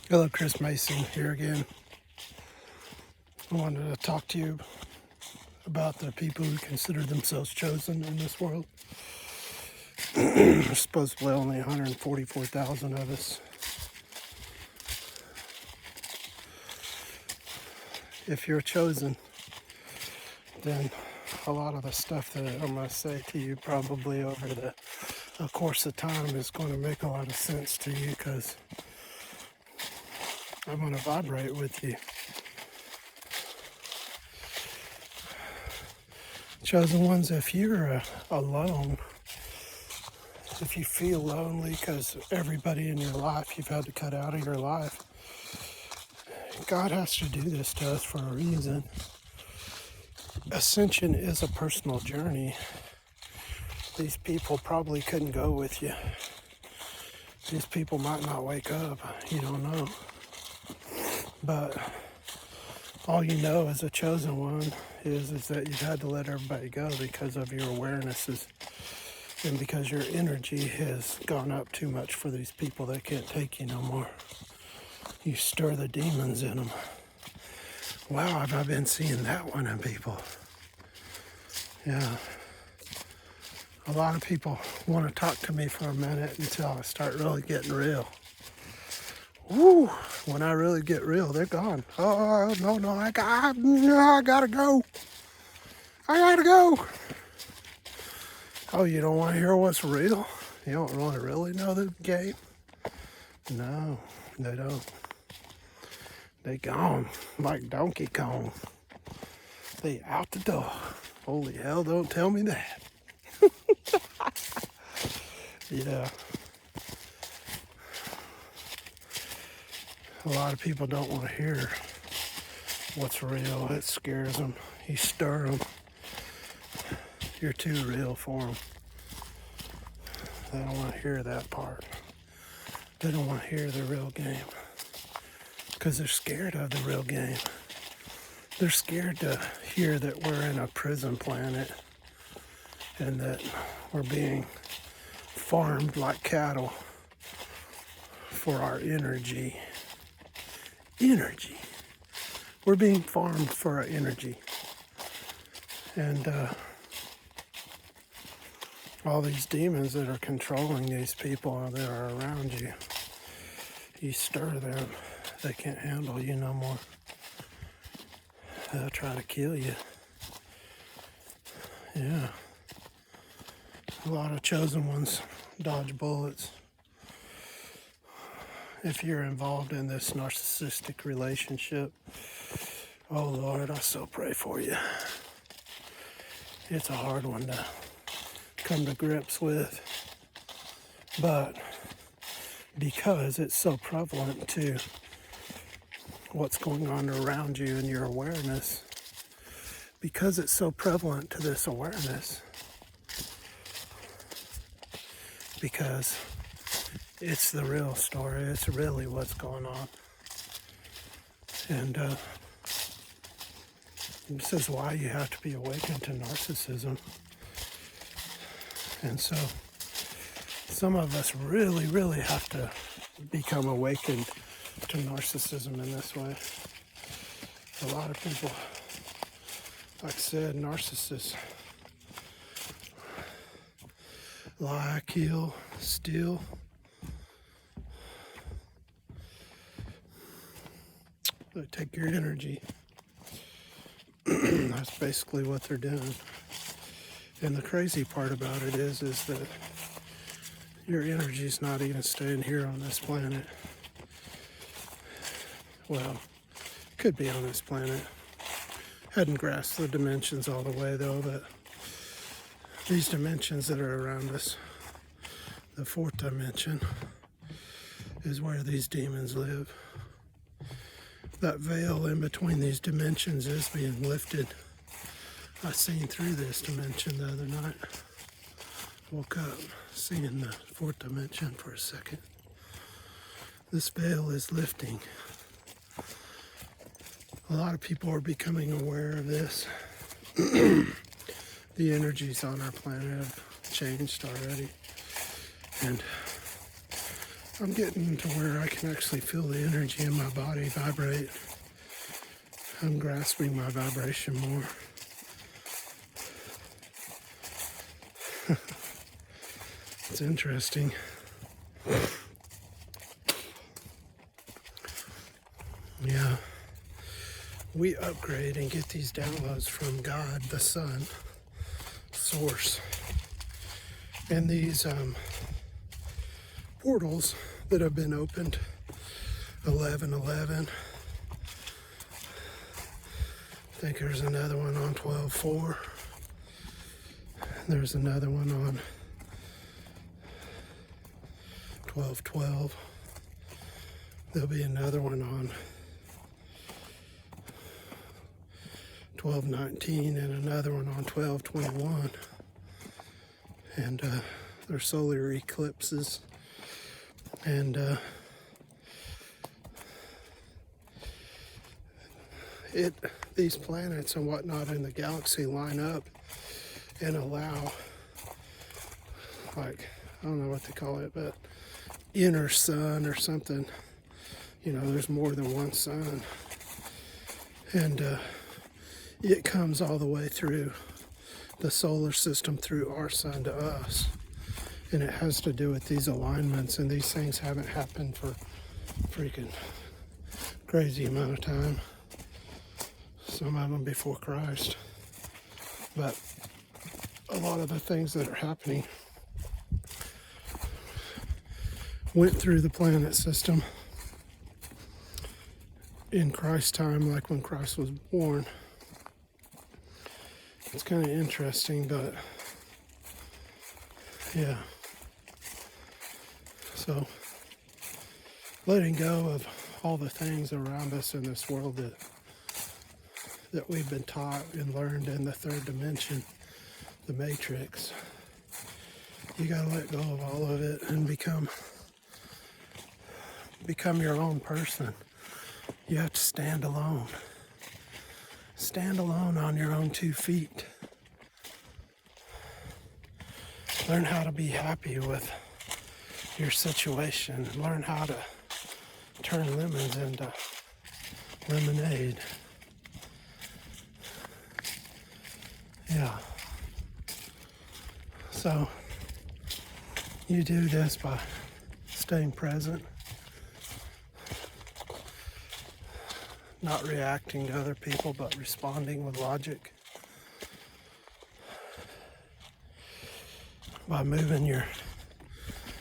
Hello, Chris Mason here again. I wanted to talk to you about the people who consider themselves chosen in this world. There's supposedly only 144,000 of us. If you're chosen, then a lot of the stuff that I'm going to say to you probably over the course of time is going to make a lot of sense to you because I'm going to vibrate with you. Chosen ones, if you're alone, if you feel lonely because everybody in your life you've had to cut out of your life, God has to do this to us for a reason. Ascension is a personal journey. These people probably couldn't go with you. These people might not wake up. You don't know. But all you know as a chosen one is that you've had to let everybody go because of your awarenesses and because your energy has gone up too much for these people that can't take you no more. You stir the demons in them. Wow, have I been seeing that one in people? Yeah. A lot of people want to talk to me for a minute until I start really getting real. Woo! When I really get real, they're gone. Oh, no, I gotta go. I gotta go. Oh, you don't want to hear what's real? You don't want to really know the game? No, they don't. They gone like Donkey Kong. They out the door. Holy hell, don't tell me that. Yeah. A lot of people don't want to hear what's real. It scares them. You stir them. You're too real for them. They don't want to hear that part. They don't want to hear the real game because they're scared of the real game. They're scared to hear that we're in a prison planet and that we're being farmed like cattle for our energy. Energy. We're being farmed for our energy. And all these demons that are controlling these people that are around you, you stir them, they can't handle you no more. They'll try to kill you. Yeah. A lot of chosen ones dodge bullets. If you're involved in this narcissistic relationship, oh Lord, I so pray for you. It's a hard one to come to grips with, but because it's so prevalent to what's going on around you and your awareness, because it's so prevalent to this awareness, because it's the real story, it's really what's going on. And this is why you have to be awakened to narcissism. And so some of us really, really have to become awakened to narcissism in this way. A lot of people, like I said, narcissists lie, kill, steal. They take your energy. That's basically what they're doing. And the crazy part about it is that your energy's not even staying here on this planet. Well, could be on this planet. Hadn't grasped the dimensions all the way though, but these dimensions that are around us, the fourth dimension, is where these demons live. That veil in between these dimensions is being lifted. I seen through this dimension the other night. Woke up seeing the fourth dimension for a second. This veil is lifting. A lot of people are becoming aware of this. The energies on our planet have changed already. And I'm getting to where I can actually feel the energy in my body vibrate. I'm grasping my vibration more. It's interesting. Yeah. We upgrade and get these downloads from God, the Son, Source. And these portals that have been opened, 11:11. I think there's another one on 12:4. There's another one on 12:12. There'll be another one on 12:19 and another one on 12:21. And they're solar eclipses. And these planets and whatnot in the galaxy line up and allow, like, I don't know what they call it, but inner sun or something. You know, there's more than one sun. And it comes all the way through the solar system, through our sun to us. And it has to do with these alignments, and these things haven't happened for freaking crazy amount of time. Some of them before Christ. But a lot of the things that are happening went through the planet system in Christ's time, like when Christ was born. It's kind of interesting, but yeah. So, letting go of all the things around us in this world that we've been taught and learned in the third dimension, the matrix. You gotta let go of all of it and become your own person. You have to stand alone. Stand alone on your own 2 feet. Learn how to be happy with your situation. Learn how to turn lemons into lemonade. Yeah. So you do this by staying present, not reacting to other people, but responding with logic. By moving your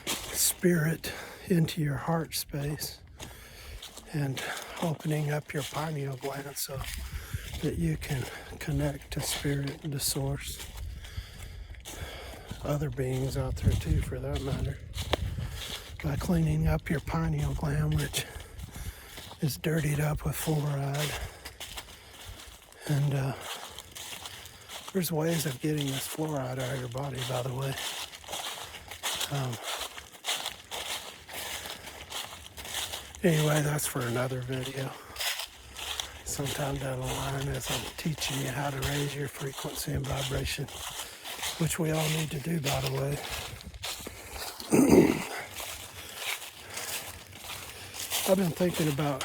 spirit into your heart space and opening up your pineal gland so that you can connect to spirit and to source. Other beings out there too, for that matter. By cleaning up your pineal gland, which is dirtied up with fluoride. And there's ways of getting this fluoride out of your body, by the way. Anyway, that's for another video. Sometime down the line, as I'm teaching you how to raise your frequency and vibration, which we all need to do, by the way. I've been thinking about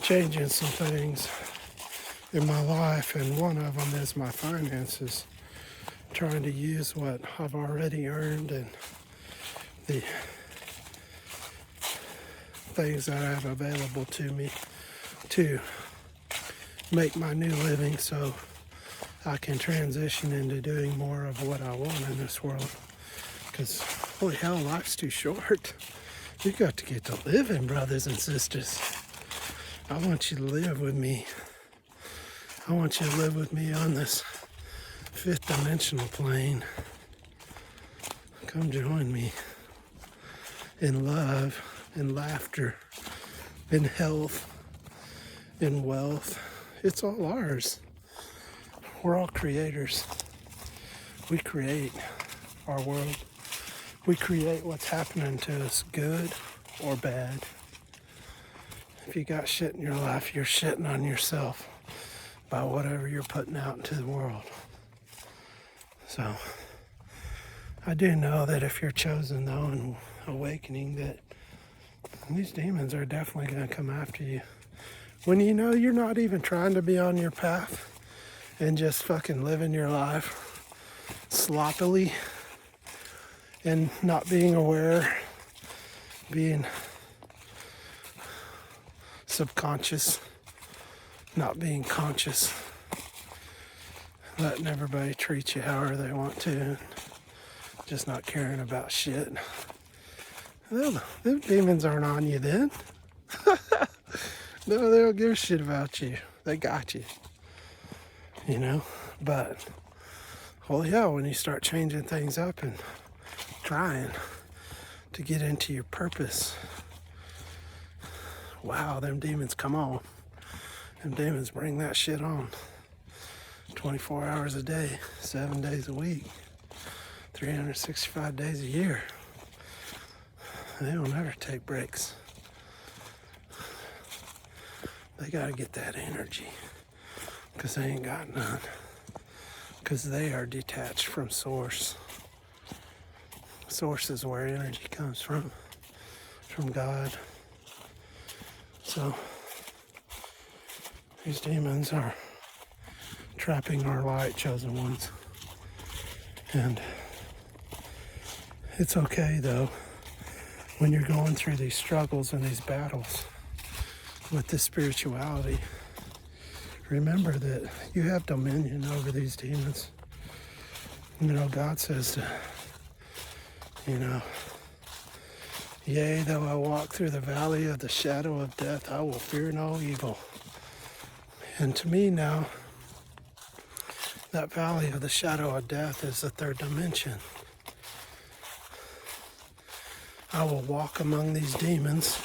changing some things in my life, and one of them is my finances. Trying to use what I've already earned and the things that I have available to me to make my new living, so I can transition into doing more of what I want in this world. Because holy hell, life's too short. You got to get to living, brothers and sisters. I want you to live with me. I want you to live with me on this 5th dimensional plane. Come join me in love, in laughter, in health, in wealth. It's all ours. We're all creators. We create our world. We create what's happening to us, good or bad. If you got shit in your life, you're shitting on yourself by whatever you're putting out into the world. So, I do know that if you're chosen though and awakening, that these demons are definitely going to come after you. When you know you're not even trying to be on your path and just fucking living your life sloppily and not being aware, being subconscious, not being conscious, letting everybody treat you however they want to, just not caring about shit. Them demons aren't on you then. No, they don't give a shit about you. They got you. You know? But, well, yeah, when you start changing things up and trying to get into your purpose, wow, them demons come on. Them demons bring that shit on. 24 hours a day, 7 days a week, 365 days a year. They don't ever take breaks. They gotta get that energy, because they ain't got none. Because they are detached from source. Source is where energy comes from God. So these demons are trapping our light chosen ones. And it's okay though, when you're going through these struggles and these battles with this spirituality, remember that you have dominion over these demons. You know, God says to, you know, yea, though I walk through the valley of the shadow of death, I will fear no evil. And to me now, that valley of the shadow of death is the third dimension. I will walk among these demons.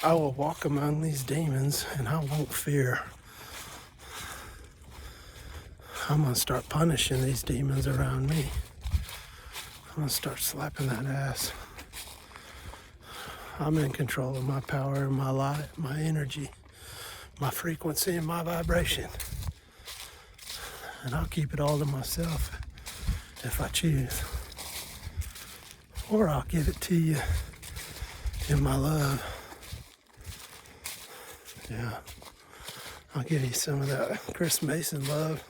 I will walk among these demons and I won't fear. I'm going to start punishing these demons around me. I'm going to start slapping that ass. I'm in control of my power and my light, my energy, my frequency and my vibration. And I'll keep it all to myself if I choose. Or I'll give it to you in my love. Yeah. I'll give you some of that Chris Mason love.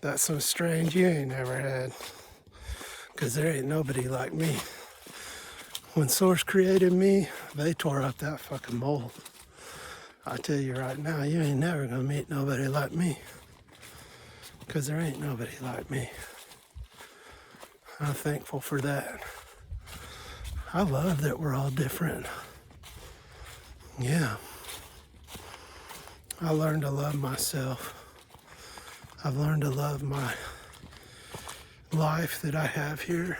That's some strange you ain't never had. Because there ain't nobody like me. When Source created me, they tore up that fucking mold. I tell you right now, you ain't never gonna meet nobody like me. Because there ain't nobody like me. I'm thankful for that. I love that we're all different. Yeah. I learned to love myself. I've learned to love my life that I have here.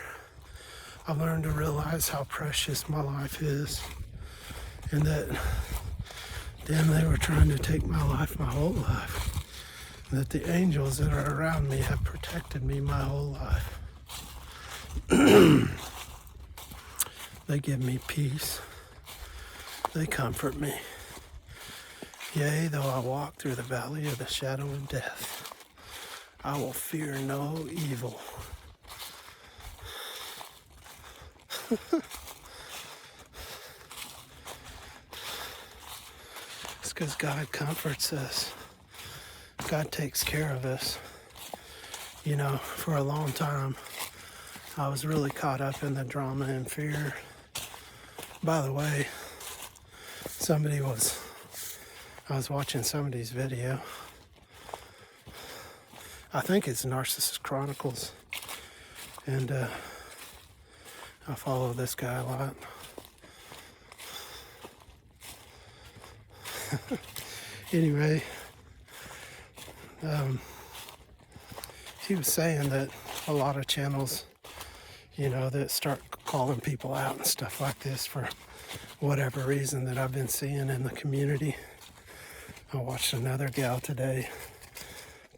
I've learned to realize how precious my life is. And that, damn, they were trying to take my life my whole life. And that the angels that are around me have protected me my whole life. They give me peace. They comfort me. Yea, though I walk through the valley of the shadow of death, I will fear no evil. It's because God comforts us. God takes care of us. You know, for a long time, I was really caught up in the drama and fear. By the way, I was watching somebody's video. I think it's Narcissist Chronicles. And I follow this guy a lot. Anyway, he was saying that a lot of channels, you know, that start calling people out and stuff like this for whatever reason that I've been seeing in the community. I watched another gal today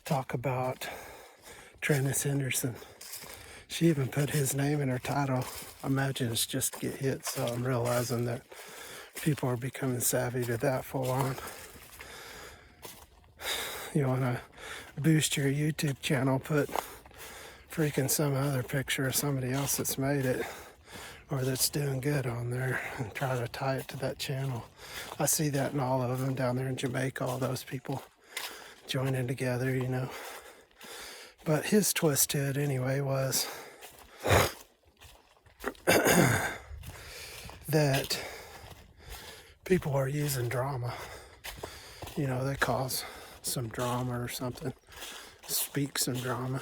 talk about Trennis Henderson. She even put his name in her title. I imagine it's just to get hit, so I'm realizing that people are becoming savvy to that full on. you want to boost your YouTube channel, put freaking some other picture of somebody else that's made it or that's doing good on there and try to tie it to that channel. I see that in all of them down there in Jamaica, all those people joining together, you know. But his twist to it anyway was that people are using drama. You know, they cause some drama or something, speak some drama,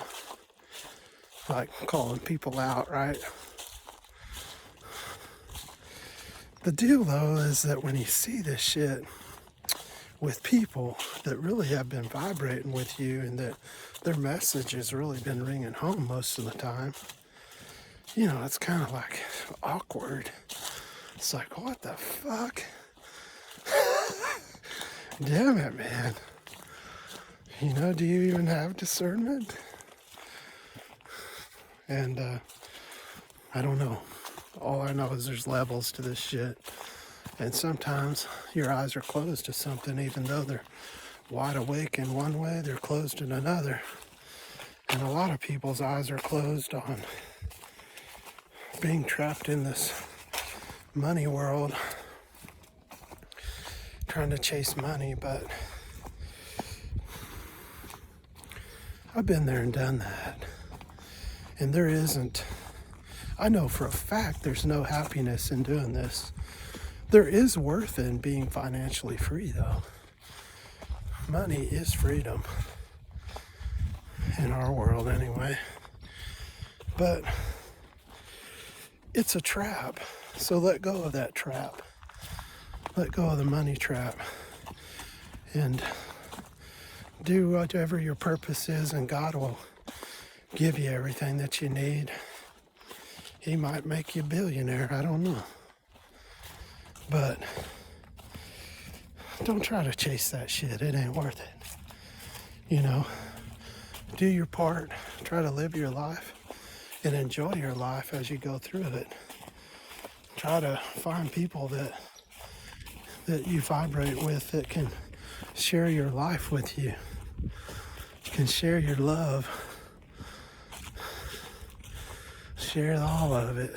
like calling people out, right? The deal, though, is that when you see this shit with people that really have been vibrating with you and that their message has really been ringing home most of the time, you know, it's kind of like awkward. It's like, what the fuck? Damn it, man. You know, do you even have discernment? And I don't know. All I know is there's levels to this shit. And sometimes your eyes are closed to something, even though they're wide awake in one way, they're closed in another. And a lot of people's eyes are closed on being trapped in this money world, trying to chase money. But I've been there and done that. And there isn't, I know for a fact there's no happiness in doing this. There is worth in being financially free, though. Money is freedom. In our world, anyway. But it's a trap. So let go of that trap. Let go of the money trap. And do whatever your purpose is, and God will give you everything that you need. He might make you a billionaire. I don't know. But don't try to chase that shit. It ain't worth it. You know, do your part. Try to live your life and enjoy your life as you go through it. Try to find people that you vibrate with, that can share your life with you, can share your love, share all of it.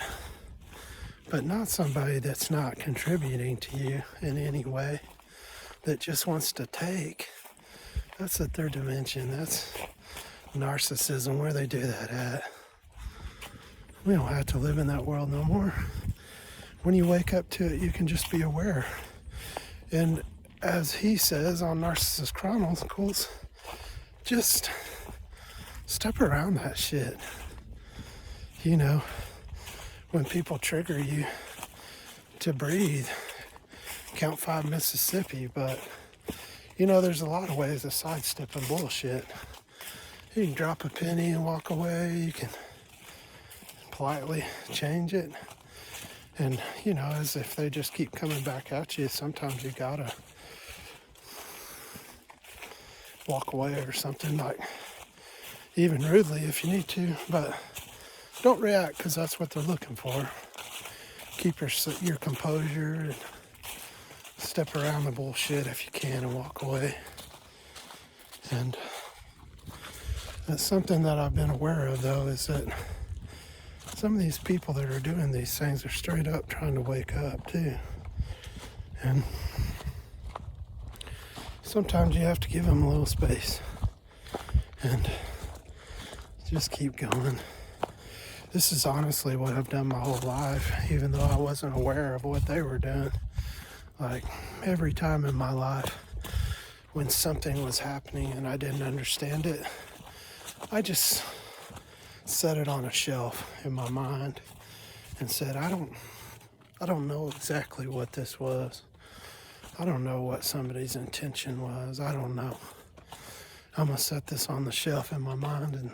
But not somebody that's not contributing to you in any way, that just wants to take. That's the third dimension. That's narcissism, where they do that at. We don't have to live in that world no more. When you wake up to it, you can just be aware. And as he says on Narcissist Chronicles, just step around that shit. You know, when people trigger you to breathe, count 5 Mississippi. But you know, there's a lot of ways of sidestepping bullshit. You can drop a penny and walk away. You can politely change it. And you know, as if they just keep coming back at you, sometimes you gotta walk away or something, like even rudely if you need to. But don't react, because that's what they're looking for. Keep your composure and step around the bullshit if you can and walk away. And that's something that I've been aware of, though, is that some of these people that are doing these things are straight up trying to wake up too. And sometimes you have to give them a little space and just keep going. This is honestly what I've done my whole life, even though I wasn't aware of what they were doing. Like every time in my life when something was happening and I didn't understand it, I just set it on a shelf in my mind and said, I don't know exactly what this was. I don't know what somebody's intention was. I don't know. I'm gonna set this on the shelf in my mind and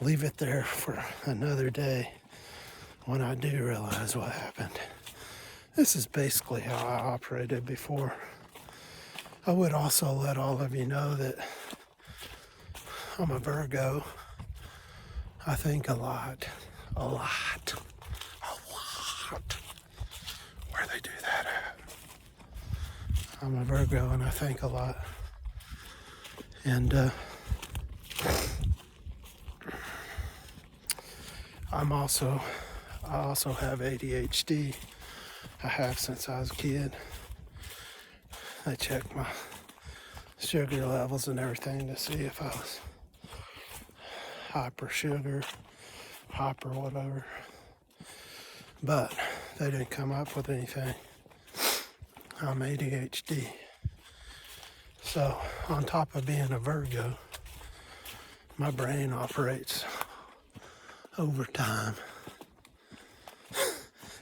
leave it there for another day when I do realize what happened. This is basically how I operated before. I would also let all of you know that I'm a Virgo. I think a lot. Where they do that at? I'm a Virgo and I think a lot. And I also have ADHD. I have since I was a kid. I check my sugar levels and everything to see if I was hyper sugar, hyper whatever. But they didn't come up with anything. I'm ADHD. So on top of being a Virgo, my brain operates overtime.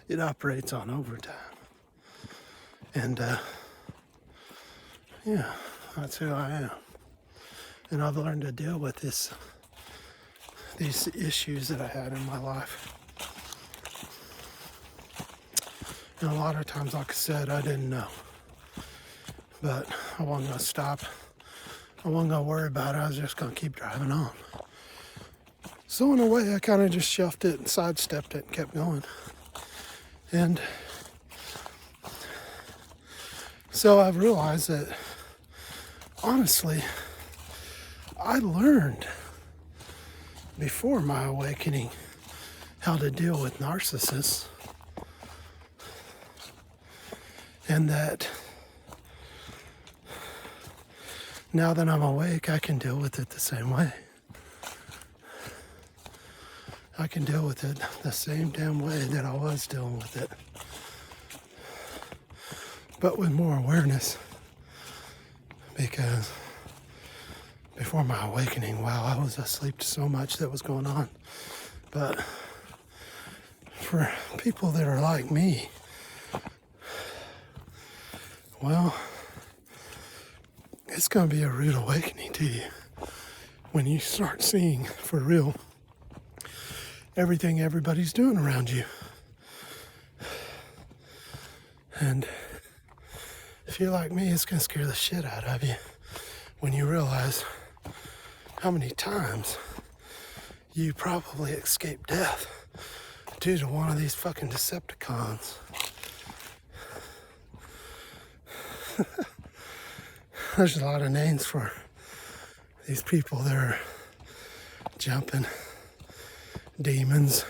It operates on overtime. And yeah, that's who I am. And I've learned to deal with these issues that I had in my life. And a lot of times, like I said, I didn't know. But I wasn't going to stop. I wasn't going to worry about it. I was just going to keep driving on. So in a way, I kind of just shuffed it and sidestepped it and kept going. And so I've realized that, honestly, I learned before my awakening how to deal with narcissists. And that now that I'm awake, I can deal with it the same way. I can deal with it the same damn way that I was dealing with it. But with more awareness. Because before my awakening, wow, I was asleep to so much that was going on. But for people that are like me, well, it's going to be a rude awakening to you when you start seeing for real everything everybody's doing around you. And if you're like me, it's going to scare the shit out of you when you realize how many times you probably escaped death due to one of these fucking Decepticons. There's a lot of names for these people that are jumping. Demons,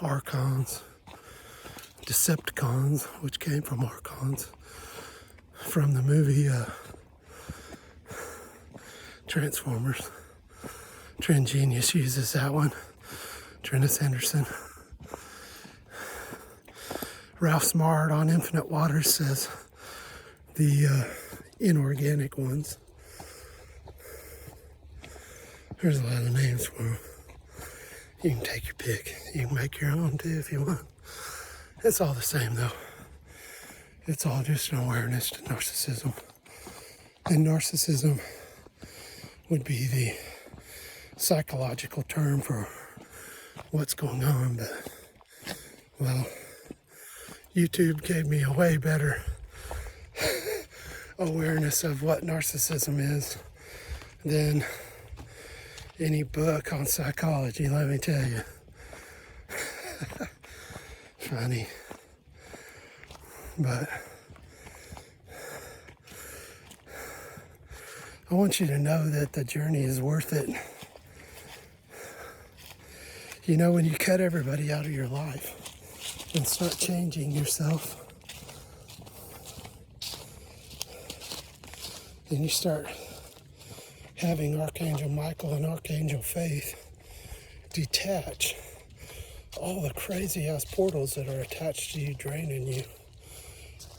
Archons, Decepticons, which came from Archons, from the movie Transformers. Trent Genius uses that one. Trennis Henderson. Ralph Smart on Infinite Waters says the inorganic ones. There's a lot of names for them. You can take your pick. You can make your own too if you want. It's all the same though. It's all just an awareness to narcissism. And narcissism would be the psychological term for what's going on. But, well, YouTube gave me a way better awareness of what narcissism is than any book on psychology, let me tell you. Funny. But I want you to know that the journey is worth it. You know, when you cut everybody out of your life and start changing yourself, and you start having Archangel Michael and Archangel Faith detach all the crazy ass portals that are attached to you, draining you,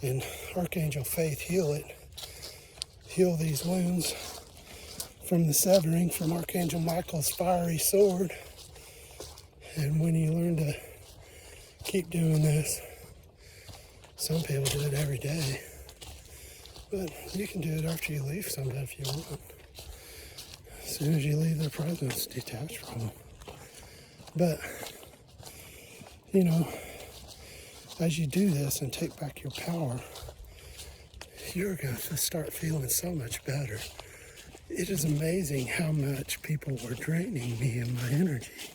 and Archangel Faith heal these wounds from the severing from Archangel Michael's fiery sword. And when you learn to keep doing this, some people do it every day, but you can do it after you leave someday if you want. As soon as you leave their presence, detach from them. But, you know, as you do this and take back your power, you're going to start feeling so much better. It is amazing how much people were draining me and my energy.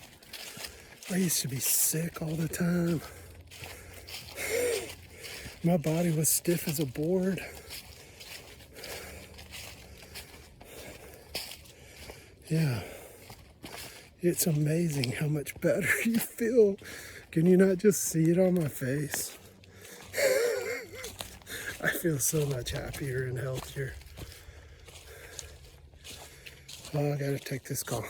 I used to be sick all the time. My body was stiff as a board. Yeah. It's amazing how much better you feel. Can you not just see it on my face? I feel so much happier and healthier. Oh, I gotta take this call.